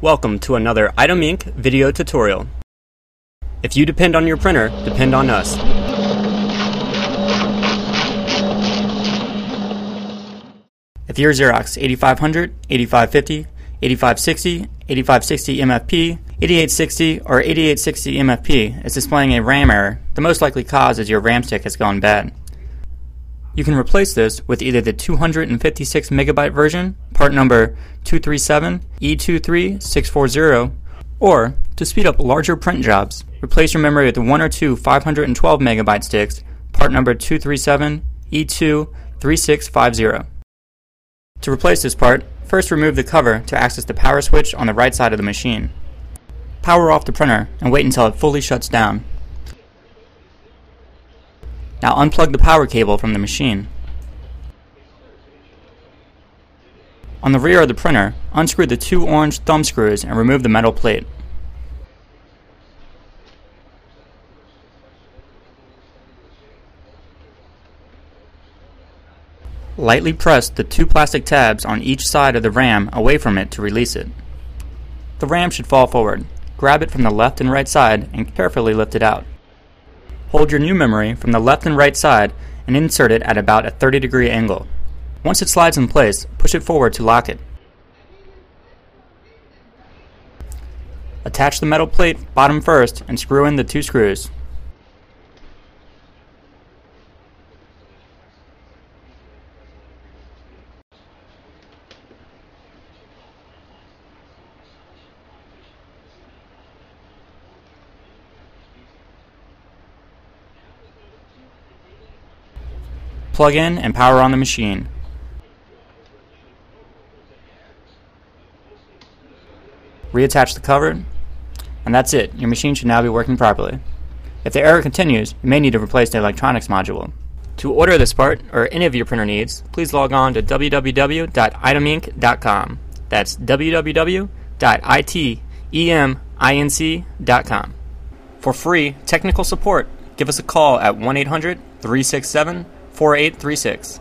Welcome to another Item Inc. video tutorial. If you depend on your printer, depend on us. If your Xerox 8500, 8550, 8560, 8560 MFP, 8860, or 8860 MFP is displaying a RAM error, the most likely cause is your RAM stick has gone bad. You can replace this with either the 256 megabyte version, part number 237E23640, or, to speed up larger print jobs, replace your memory with one or two 512 megabyte sticks, part number 237E23650. To replace this part, first remove the cover to access the power switch on the right side of the machine. Power off the printer and wait until it fully shuts down. Now unplug the power cable from the machine. On the rear of the printer, unscrew the two orange thumb screws and remove the metal plate. Lightly press the two plastic tabs on each side of the RAM away from it to release it. The RAM should fall forward. Grab it from the left and right side and carefully lift it out. Hold your new memory from the left and right side and insert it at about a 30-degree angle. Once it slides in place, push it forward to lock it. Attach the metal plate bottom first and screw in the two screws. Plug in and power on the machine. Reattach the cover, and that's it. Your machine should now be working properly. If the error continues, you may need to replace the electronics module. To order this part, or any of your printer needs, please log on to www.iteminc.com. That's www.iteminc.com. For free technical support, give us a call at 1-800-367-4836.